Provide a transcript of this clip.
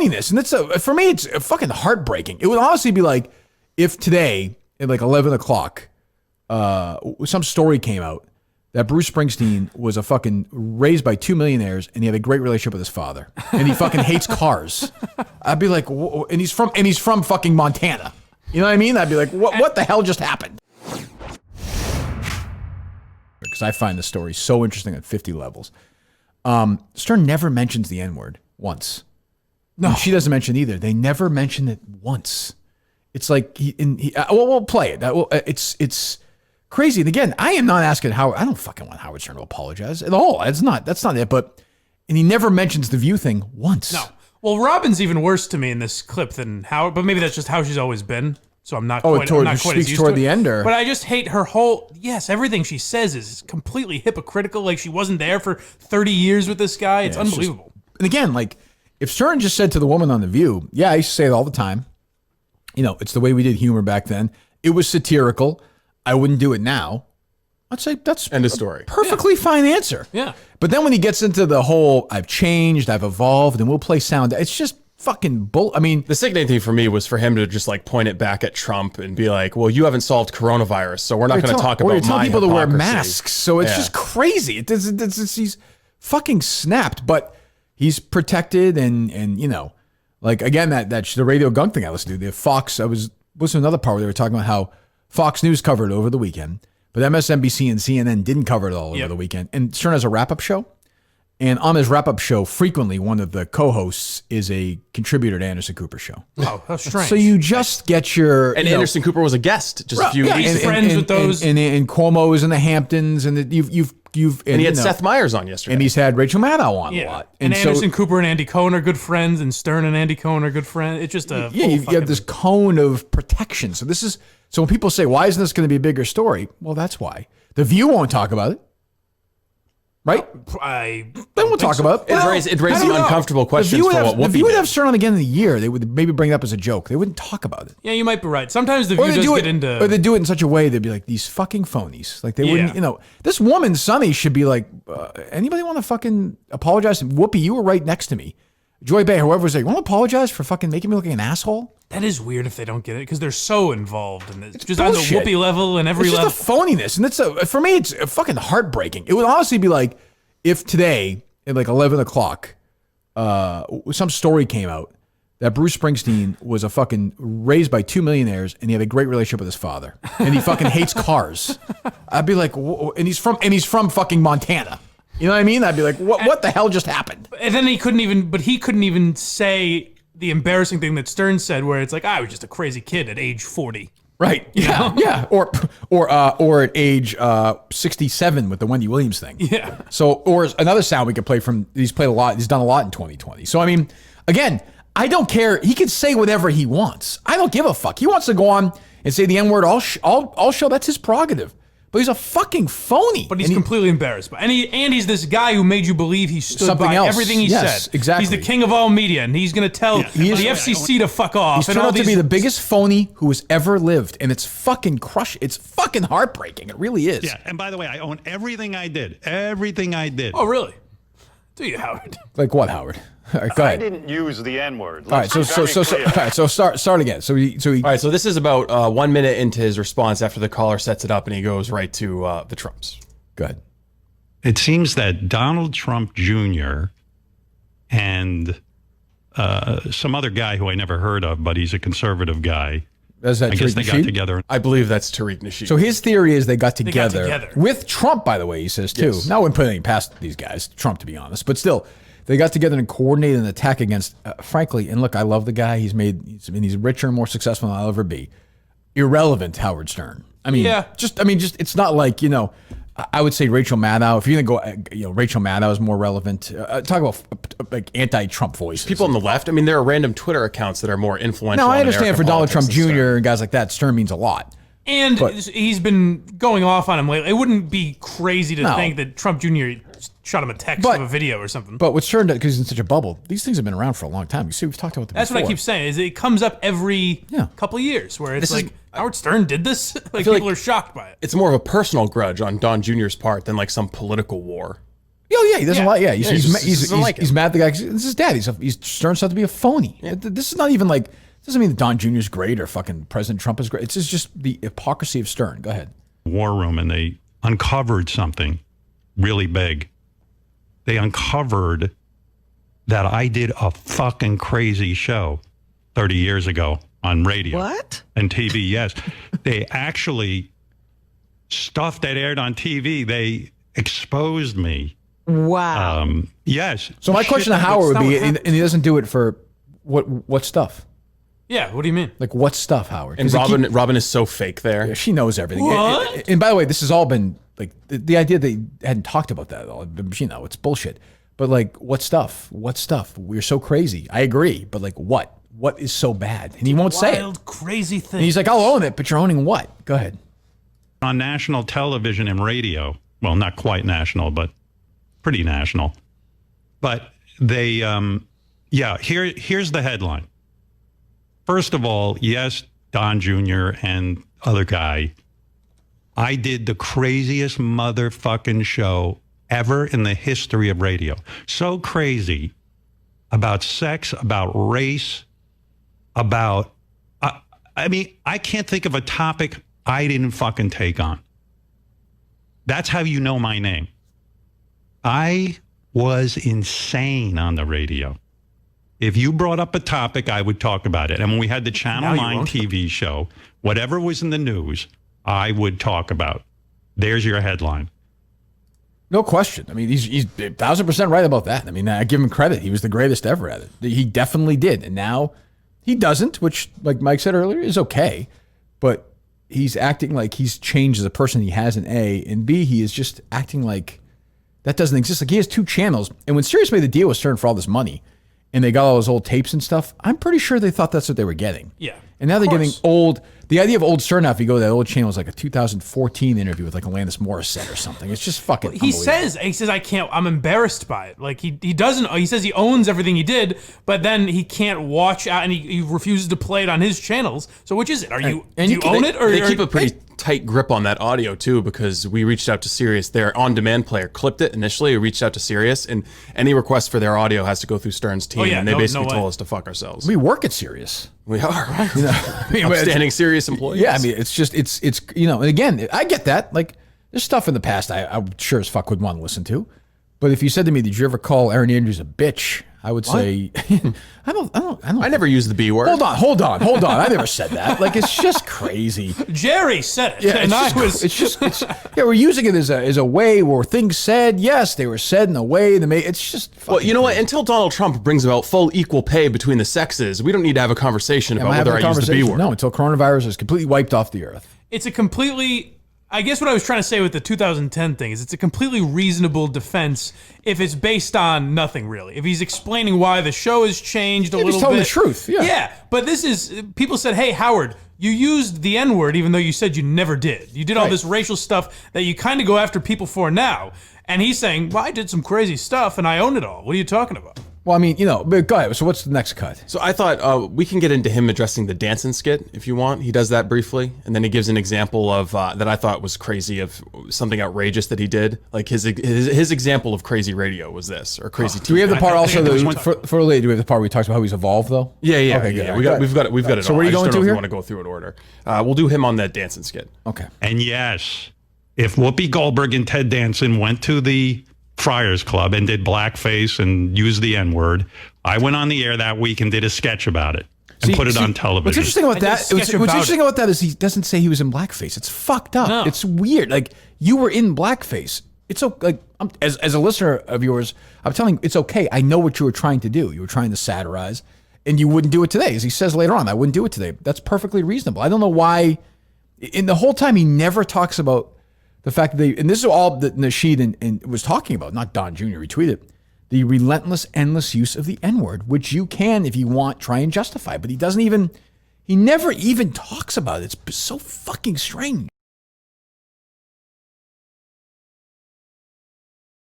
phoniness. And for me, it's fucking heartbreaking. It would honestly be like if today at like 11 o'clock, some story came out that Bruce Springsteen was a fucking raised by 2 millionaires and he had a great relationship with his father and he fucking hates cars. I'd be like, whoa, and he's from fucking Montana. You know what I mean? I'd be like, what the hell just happened? Because I find the story so interesting at 50 levels. Stern never mentions the N-word once. No, and she doesn't mention it either. They never mention it once. It's like we'll play it. It's crazy. And again, I am not asking Howard. I don't fucking want Howard Stern to apologize at all. That's not it. And he never mentions the View thing once. No. Well, Robin's even worse to me in this clip than Howard, but maybe that's just how she's always been. So I'm not quite as used toward to the it. end, or? But I just hate her whole, everything she says is completely hypocritical. Like she wasn't there for 30 years with this guy. It's unbelievable. And again, like if Stern just said to the woman on The View, I used to say it all the time. You know, it's the way we did humor back then. It was satirical. I wouldn't do it now. I'd say that's end of story. Perfectly fine answer. Yeah. But then when he gets into the whole, I've changed, I've evolved, and we'll play sound, it's just fucking bull. I mean, the sickening thing for me was for him to just like point it back at Trump and be like, well, you haven't solved coronavirus, so we're not going to talk about my hypocrisy. Or you're telling people to wear masks. So it's just crazy. He's fucking snapped, but he's protected and you know, like again, that's the Radio Gunk thing I listened to. The Fox, I was listening to another part where they were talking about how Fox News covered it over the weekend, but MSNBC and CNN didn't cover it all over the weekend. And Stern has a wrap-up show. And on his wrap-up show, frequently one of the co-hosts is a contributor to Anderson Cooper's show. Oh, how strange. So you just get your... And Anderson Cooper was a guest just a few weeks ago. Friends with those. And Cuomo was in the Hamptons, and and he had Seth Meyers on yesterday. And he's had Rachel Maddow on a lot. And Anderson Cooper and Andy Cohen are good friends, and Stern and Andy Cohen are good friends. It's just a... Yeah, you have this cone of protection. So when people say, why isn't this going to be a bigger story? Well, that's why. The View won't talk about it. Right? Then we'll talk about it. It raised some uncomfortable questions for what Whoopi did. If you would have Stern on again in the year, they would maybe bring it up as a joke. They wouldn't talk about it. Yeah, you might be right. Sometimes the View does get into... Or they do it in such a way, they'd be like, these fucking phonies. Like, they wouldn't, you know... This woman, Sonny, should be like, anybody want to fucking apologize? Whoopi, you were right next to me. Joy Bay, whoever was like, want to apologize for fucking making me look like an asshole? That is weird if they don't get it, because they're so involved in this. It's just bullshit. On the Whoopi level and every level. It's just a phoniness. And for me, it's fucking heartbreaking. It would honestly be like, if today at like 11 o'clock, some story came out that Bruce Springsteen was a fucking raised by 2 millionaires and he had a great relationship with his father and he fucking hates cars. I'd be like, whoa, and he's from fucking Montana. You know what I mean? I'd be like, what the hell just happened? And then he couldn't even say the embarrassing thing that Stern said, where it's like, I was just a crazy kid at age 40. Right. Yeah. Yeah. Or at age 67 with the Wendy Williams thing. Yeah. So, or another sound we could play from, he's played a lot, he's done a lot in 2020. So, I mean, again, I don't care. He can say whatever he wants. I don't give a fuck. He wants to go on and say the N-word all show. That's his prerogative. But he's a fucking phony. But he's completely embarrassed. And he's this guy who made you believe he stood by everything he said. Exactly. He's the king of all media, and he's going to tell the FCC to fuck off. He's turned out to be the biggest phony who has ever lived, and it's fucking It's fucking heartbreaking. It really is. Yeah, and by the way, I own everything I did. Everything I did. Oh, really? Do you, Howard? Like what, Howard? All right, go ahead. I didn't use the N-word. All right, so start again. So all right, so this is about 1 minute into his response after the caller sets it up, and he goes right to the Trumps. Go ahead. It seems that Donald Trump Jr. and some other guy who I never heard of, but he's a conservative guy. I guess they got together. I believe that's Tariq Nasheed. So his theory is they got together with Trump, by the way, he says, too. Yes. Now, I wouldn't put anything past these guys, Trump, to be honest, but still. They got together and coordinated an attack against, frankly, and look, I love the guy. He's richer and more successful than I'll ever be. Irrelevant Howard Stern. I mean, it's not like, you know, I would say Rachel Maddow. If you're going to go, Rachel Maddow is more relevant. Talk about like anti-Trump voices. People on the left, I mean, there are random Twitter accounts that are more influential. No, I understand for Donald Trump Jr. and guys like that, Stern means a lot. And he's been going off on him lately. It wouldn't be crazy to think that Trump Jr. shot him a text of a video or something. But what's Stern, because he's in such a bubble, these things have been around for a long time. You see, we've talked about them before. What I keep saying, is it comes up every couple of years where it's Howard Stern did this? Like people are shocked by it. It's more of a personal grudge on Don Jr.'s part than like some political war. Oh yeah, he doesn't like. Yeah, he's mad. The guy. This is his dad. He's Stern's out to be a phony. Yeah. This is not even like. It doesn't mean that Don Jr. is great or fucking President Trump is great. It's just the hypocrisy of Stern. Go ahead. War room, and they uncovered something really big. They uncovered that I did a fucking crazy show 30 years ago on radio. What? And TV, yes. They actually, stuff that aired on TV, they exposed me. Wow. Yes. So my question to Howard would be, and he doesn't do it for what stuff? Yeah, what do you mean? Like what stuff, Howard? And Robin is so fake there. Yeah, she knows everything. What? And by the way, this has all been like the idea they hadn't talked about that at all. It's bullshit. But like, what stuff? What stuff? We're so crazy. I agree, but like, what? What is so bad? And he won't say it. Wild, crazy thing. And he's like, I'll own it, but you're owning what? Go ahead. On national television and radio, well, not quite national, but pretty national. But they, here's the headline. First of all, yes, Don Jr. and other guy, I did the craziest motherfucking show ever in the history of radio. So crazy about sex, about race, about, I can't think of a topic I didn't fucking take on. That's how you know my name. I was insane on the radio. If you brought up a topic, I would talk about it. And when we had the Channel 9 TV show, whatever was in the news, I would talk about. There's your headline. No question. I mean, he's 1,000% right about that. I mean, I give him credit. He was the greatest ever at it. He definitely did. And now he doesn't, which, like Mike said earlier, is okay. But he's acting like he's changed as a person. He has an A. And B, he is just acting like that doesn't exist. Like he has two channels. And when Sirius made the deal with Stern for all this money, and they got all those old tapes and stuff, I'm pretty sure they thought that's what they were getting. Yeah. And now they're getting old. The idea of old Stern now, if you go to that old channel, is like a 2014 interview with like Alanis Morissette or something. It's just fucking He says, I'm embarrassed by it. Like he doesn't, he says he owns everything he did, but then he can't watch out and he refuses to play it on his channels. So which is it? Do you own it? Or they keep a pretty tight grip on that audio too, because we reached out to Sirius. Their on-demand player clipped it initially. We reached out to Sirius, and any request for their audio has to go through Stern's team, and they basically told us to fuck ourselves. We work at Sirius. We are, right? Upstanding Sirius employees. Yeah, I mean, it's just, it's and again, I get that. Like, there's stuff in the past I sure as fuck would want to listen to. But if you said to me, did you ever call Aaron Andrews a bitch? I would say, I never use the B word. Hold on. I never said that. Like, it's just crazy. Jerry said it. Yeah, we're using it as a way where things said, yes, they were said in a way that it's just well, you know what? Until Donald Trump brings about full equal pay between the sexes, we don't need to have a conversation about whether I use the B word. No, until coronavirus is completely wiped off the earth. It's a completely... I guess what I was trying to say with the 2010 thing is it's a completely reasonable defense if it's based on nothing really. If he's explaining why the show has changed a little bit. He's telling the truth, yeah. Yeah, but this is, people said, hey, Howard, you used the N-word even though you said you never did. You did all this racial stuff that you kind of go after people for now. And he's saying, well, I did some crazy stuff and I own it all. What are you talking about? Well, I mean, but go ahead. So what's the next cut? So I thought we can get into him addressing the dancing skit if you want. He does that briefly, and then he gives an example of that I thought was crazy, of something outrageous that he did. Like his example of crazy radio was this, or crazy TV. Do we have the part also for later? Do we have the part where we talked about how he's evolved though? Yeah. Okay, yeah. We've got it. So all. where are you going to here? You want to go through it order? We'll do him on that dancing skit. Okay. And yes, if Whoopi Goldberg and Ted Danson went to the Friars Club and did blackface and used the N-word, I went on the air that week and did a sketch about it and put it on television. What's interesting about that is he doesn't say he was in blackface. It's fucked up. No. It's weird. Like, you were in blackface. It's so, like, as a listener of yours, I'm telling you, it's okay. I know what you were trying to do. You were trying to satirize, and you wouldn't do it today. As he says later on, I wouldn't do it today. That's perfectly reasonable. I don't know why. In the whole time, he never talks about the fact that and this is all that Nasheed and was talking about, not Don Jr. retweeted, the relentless, endless use of the N-word, which you can, if you want, try and justify. But he never even talks about it. It's so fucking strange.